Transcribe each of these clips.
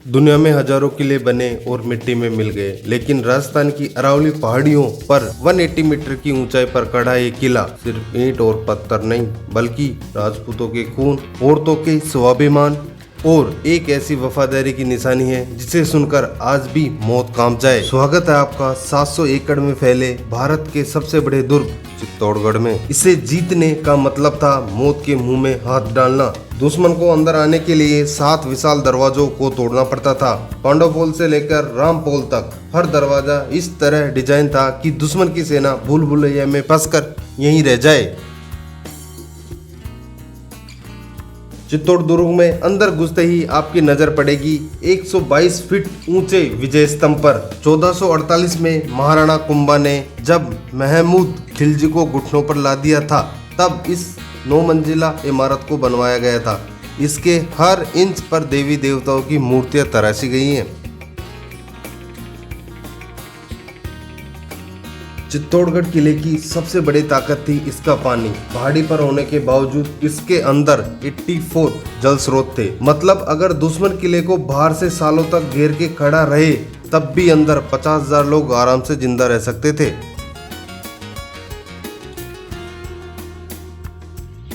दुनिया में हजारों किले बने और मिट्टी में मिल गए, लेकिन राजस्थान की अरावली पहाड़ियों पर 180 मीटर की ऊंचाई पर खड़ा ये किला सिर्फ ईंट और पत्थर नहीं, बल्कि राजपूतों के खून, औरतों के स्वाभिमान और एक ऐसी वफादारी की निशानी है जिसे सुनकर आज भी मौत कांप जाए। स्वागत है आपका 700 एकड़ में फैले भारत के सबसे बड़े दुर्ग चित्तौड़गढ़ में। इसे जीतने का मतलब था मौत के मुंह में हाथ डालना। दुश्मन को अंदर आने के लिए 7 विशाल दरवाजों को तोड़ना पड़ता था। पांडव पोल से लेकर राम पोल तक हर दरवाजा इस तरह डिजाइन था कि दुश्मन की सेना भूल भुलैया में फंसकर यहीं रह जाए। चित्तौड़ दुर्ग में अंदर घुसते ही आपकी नजर पड़ेगी 122 फीट ऊंचे विजय स्तंभ पर। 1448 में महाराणा कुंभा ने जब महमूद खिलजी को घुटनों पर ला दिया था, तब इस 9 मंजिला इमारत को बनवाया गया था। इसके हर इंच पर देवी देवताओं की मूर्तियां तराशी गई हैं। चित्तौड़गढ़ किले की सबसे बड़ी ताकत थी इसका पानी। पहाड़ी पर होने के बावजूद इसके अंदर 84 जल स्रोत थे। मतलब अगर दुश्मन किले को बाहर से सालों तक घेर के खड़ा रहे, तब भी अंदर 50,000 लोग आराम से जिंदा रह सकते थे।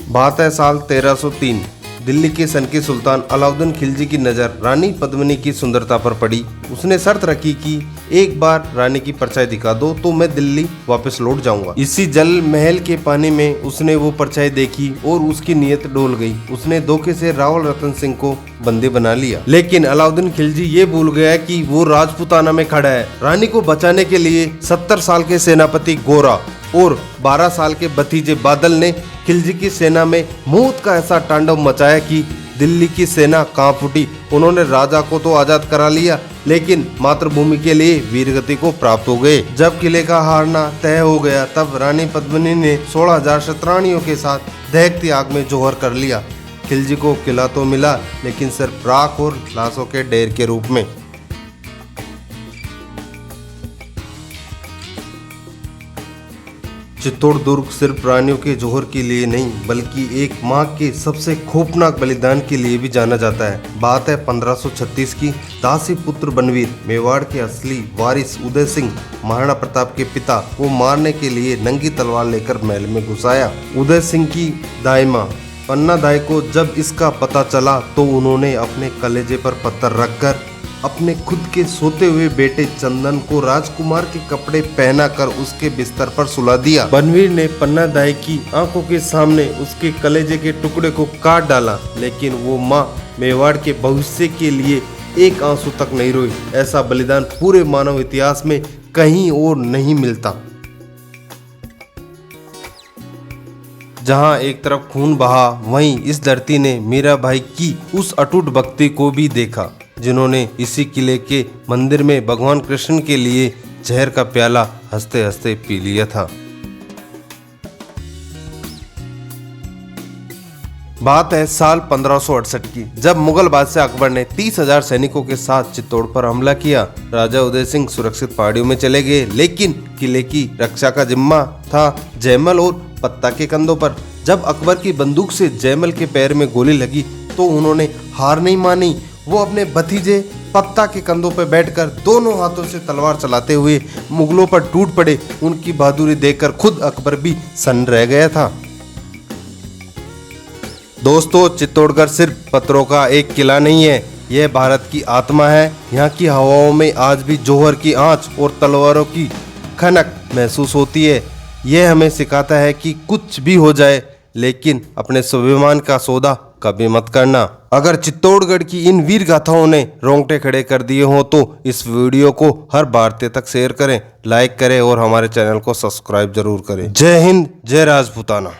बात है साल 1303। दिल्ली के सनकी सुल्तान अलाउद्दीन खिलजी की नज़र रानी पद्मिनी की सुंदरता पर पड़ी। उसने शर्त रखी कि एक बार रानी की परछाई दिखा दो तो मैं दिल्ली वापस लौट जाऊंगा। इसी जल महल के पानी में उसने वो परछाई देखी और उसकी नीयत डोल गई। उसने धोखे से रावल रतन सिंह को बंदी बना लिया, लेकिन अलाउद्दीन खिलजी ये भूल गया कि वो राजपूताना में खड़ा है। रानी को बचाने के लिए 70 साल के सेनापति गोरा और 12 साल के भतीजे बादल ने खिलजी की सेना में मौत का ऐसा तांडव मचाया कि दिल्ली की सेना कांप उठी। उन्होंने राजा को तो आजाद करा लिया, लेकिन मातृभूमि के लिए वीरगति को प्राप्त हो गए। जब किले का हारना तय हो गया, तब रानी पद्मिनी ने 16,000 शतरानियों के साथ दहकती आग में जौहर कर लिया। खिलजी को किला तो मिला, लेकिन सिर्फ राख और लाशों के ढेर के रूप में। चित्तौड़ दुर्ग सिर्फ रानियों के जौहर के लिए नहीं, बल्कि एक मां के सबसे खौफनाक बलिदान के लिए भी जाना जाता है। बात है 1536 की। दासी पुत्र बनवीर मेवाड़ के असली वारिस उदय सिंह महाराणा प्रताप के पिता को मारने के लिए नंगी तलवार लेकर महल में घुस आया। उदय सिंह की दाई मां पन्ना दाई को जब इसका पता चला तो उन्होंने अपने कलेजे पर पत्थर रखकर अपने खुद के सोते हुए बेटे चंदन को राजकुमार के कपड़े पहनाकर उसके बिस्तर पर सुला दिया। बनवीर ने पन्ना दाई की आंखों के सामने उसके कलेजे के टुकड़े को काट डाला, लेकिन वो माँ मेवाड़ के भविष्य के लिए एक आंसू तक नहीं रोई। ऐसा बलिदान पूरे मानव इतिहास में कहीं और नहीं मिलता। जहां एक तरफ खून बहा, वहीं इस धरती ने मीरा भाई की उस अटूट भक्ति को भी देखा, जिन्होंने इसी किले के मंदिर में भगवान कृष्ण के लिए जहर का प्याला हंसते हंसते पी लिया था। बात है साल 1568 की, जब मुगल बादशाह अकबर ने 30,000 सैनिकों के साथ चित्तौड़ पर हमला किया। राजा उदय सिंह सुरक्षित पहाड़ियों में चले गए, लेकिन किले की रक्षा का जिम्मा था जयमल और पत्ता के कंधों पर। जब अकबर की बंदूक से जयमल के पैर में गोली लगी तो उन्होंने हार नहीं मानी। वो अपने भतीजे पत्ता के कंधों पर बैठकर दोनों हाथों से तलवार चलाते हुए मुगलों पर टूट पड़े। उनकी बहादुरी देखकर खुद अकबर भी सन्न रह गया था। दोस्तों, चित्तौड़गढ़ सिर्फ पत्थरों का एक किला नहीं है, यह भारत की आत्मा है। यहाँ की हवाओं में आज भी जौहर की आंच और तलवारों की खनक महसूस होती है। यह हमें सिखाता है कि कुछ भी हो जाए, लेकिन अपने स्वाभिमान का सौदा कभी मत करना। अगर चित्तौड़गढ़ की इन वीर गाथाओं ने रोंगटे खड़े कर दिए हो तो इस वीडियो को हर भारतीय तक शेयर करें, लाइक करें और हमारे चैनल को सब्सक्राइब जरूर करें। जय हिंद, जय राजपूताना।